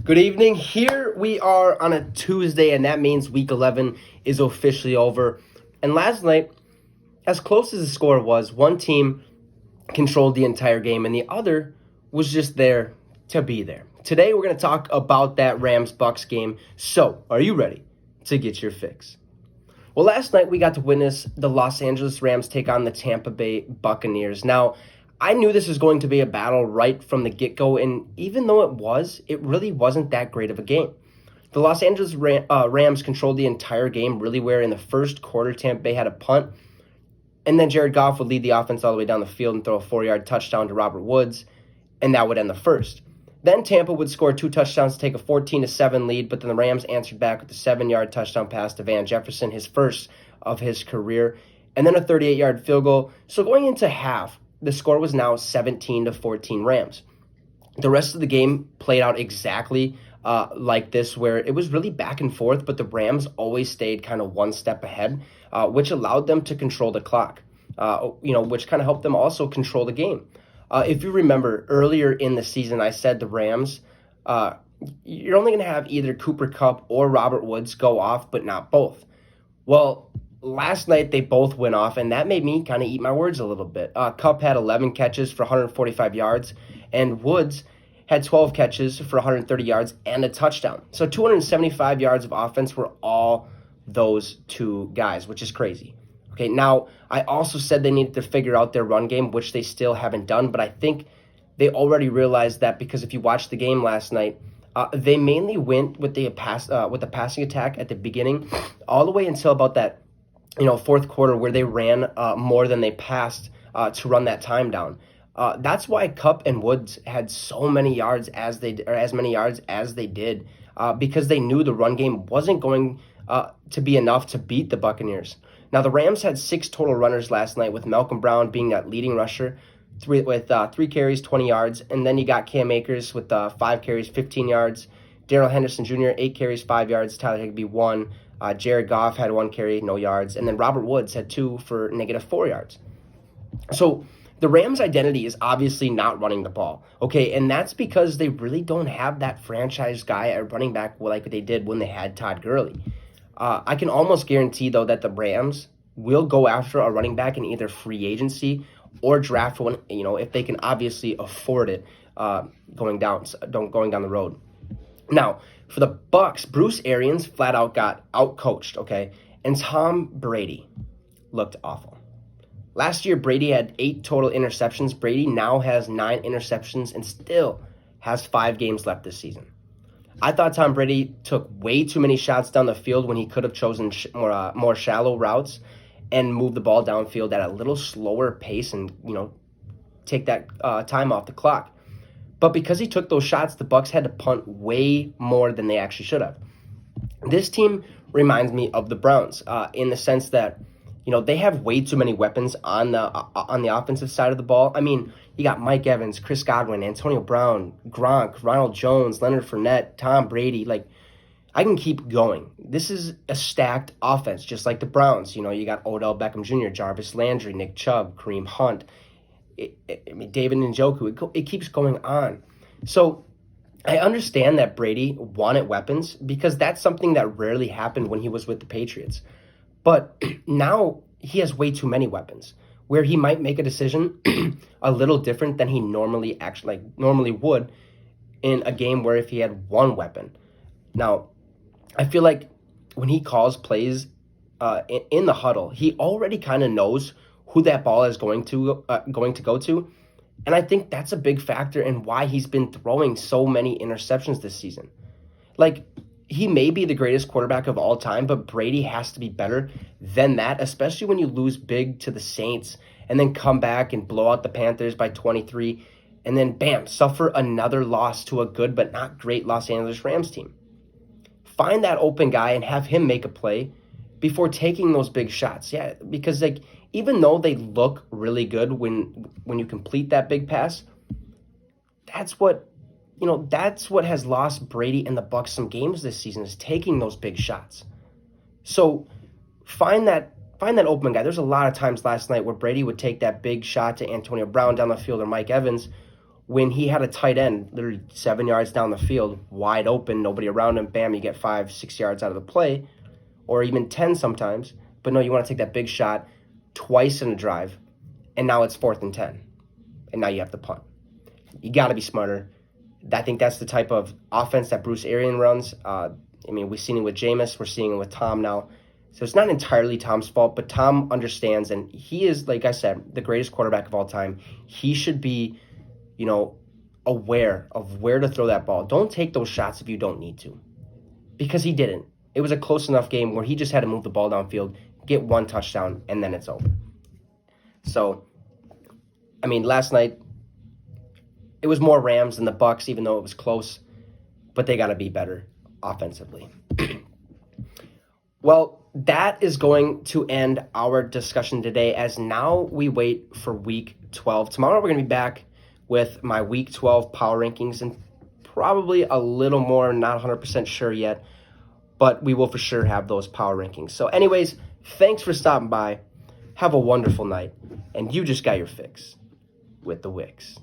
Good evening. Here we are on a Tuesday, and that means week 11 is officially over. And last night, as close as the score was, one team controlled the entire game, and the other was just there to be there. Today, we're going to talk about that Rams-Bucks game. So, are you ready to get your fix? Well, last night we got to witness the Los Angeles Rams take on the Tampa Bay Buccaneers. Now, I knew this was going to be a battle right from the get-go, and even though it really wasn't that great of a game. The Los Angeles Rams controlled the entire game, really, where in the first quarter, Tampa Bay had a punt, and then Jared Goff would lead the offense all the way down the field and throw a 4-yard touchdown to Robert Woods, and that would end the first. Then Tampa would score 2 touchdowns to take a 14-7 lead, but then the Rams answered back with a 7-yard touchdown pass to Van Jefferson, his first of his career, and then a 38-yard field goal. So going into half, the score was now 17-14 Rams. The rest of the game played out exactly like this, where it was really back and forth, but the Rams always stayed kind of one step ahead, which allowed them to control the clock, which kind of helped them also control the game. If you remember, earlier in the season, I said the Rams, you're only going to have either Cooper Kupp or Robert Woods go off, but not both. Well, last night they both went off, and that made me kind of eat my words a little bit. Kupp had 11 catches for 145 yards, and Woods had 12 catches for 130 yards and a touchdown. So 275 yards of offense were all those two guys, which is crazy. Okay, now, I also said they needed to figure out their run game, which they still haven't done, but I think they already realized that because if you watched the game last night, they mainly went with the passing attack at the beginning, all the way until about that fourth quarter where they ran more than they passed to run that time down. That's why Kupp and Woods had so many yards as many yards as they did, because they knew the run game wasn't going to be enough to beat the Buccaneers. Now, the Rams had 6 total runners last night, with Malcolm Brown being that leading rusher with 3 carries, 20 yards. And then you got Cam Akers with 5 carries, 15 yards. Darrell Henderson Jr., 8 carries, 5 yards. Tyler Higbee, 1. Jared Goff had 1 carry, no yards. And then Robert Woods had 2 for -4 yards. So the Rams' identity is obviously not running the ball, okay? And that's because they really don't have that franchise guy at running back like they did when they had Todd Gurley. I can almost guarantee, though, that the Rams will go after a running back in either free agency or draft one, if they can obviously afford it going down the road. Now, for the Bucks, Bruce Arians flat out got outcoached, okay? And Tom Brady looked awful. Last year, Brady had 8 total interceptions. Brady now has 9 interceptions and still has 5 games left this season. I thought Tom Brady took way too many shots down the field when he could have chosen more shallow routes and moved the ball downfield at a little slower pace and, take that time off the clock. But because he took those shots, the Bucks had to punt way more than they actually should have. This team reminds me of the Browns in the sense that, they have way too many weapons on the offensive side of the ball. I mean, you got Mike Evans, Chris Godwin, Antonio Brown, Gronk, Ronald Jones, Leonard Fournette, Tom Brady. I can keep going. This is a stacked offense, just like the Browns. You got Odell Beckham Jr., Jarvis Landry, Nick Chubb, Kareem Hunt, David Njoku. It keeps going on. So I understand that Brady wanted weapons because that's something that rarely happened when he was with the Patriots. But now he has way too many weapons, where he might make a decision a little different than he normally would in a game where if he had one weapon. Now, I feel like when he calls plays in the huddle, he already kind of knows who that ball is going to go to, and I think that's a big factor in why he's been throwing so many interceptions this season. He may be the greatest quarterback of all time, but Brady has to be better than that, especially when you lose big to the Saints and then come back and blow out the Panthers by 23 and then, bam, suffer another loss to a good but not great Los Angeles Rams team. Find that open guy and have him make a play before taking those big shots. Yeah, because even though they look really good when you complete that big pass, that's what has lost Brady and the Bucs some games this season, is taking those big shots. So find that open guy. There's a lot of times last night where Brady would take that big shot to Antonio Brown down the field or Mike Evans, when he had a tight end literally 7 yards down the field, wide open, nobody around him, bam, you get 5-6 yards out of the play, or even 10 sometimes. But no, you want to take that big shot twice in a drive, and now it's 4th and 10, and now you have to punt. You got to be smarter. I think that's the type of offense that Bruce Arians runs. We've seen it with Jameis. We're seeing it with Tom now. So it's not entirely Tom's fault, but Tom understands, and he is, like I said, the greatest quarterback of all time. He should be, aware of where to throw that ball. Don't take those shots if you don't need to, because he didn't. It was a close enough game where he just had to move the ball downfield, get 1 touchdown, and then it's over. So, last night, it was more Rams than the Bucs, even though it was close, but they got to be better offensively. Well, that is going to end our discussion today, as now we wait for Week 12. Tomorrow we're going to be back with my Week 12 power rankings and probably a little more, not 100% sure yet, but we will for sure have those power rankings. So anyways, thanks for stopping by. Have a wonderful night, and you just got your fix with the Wicks.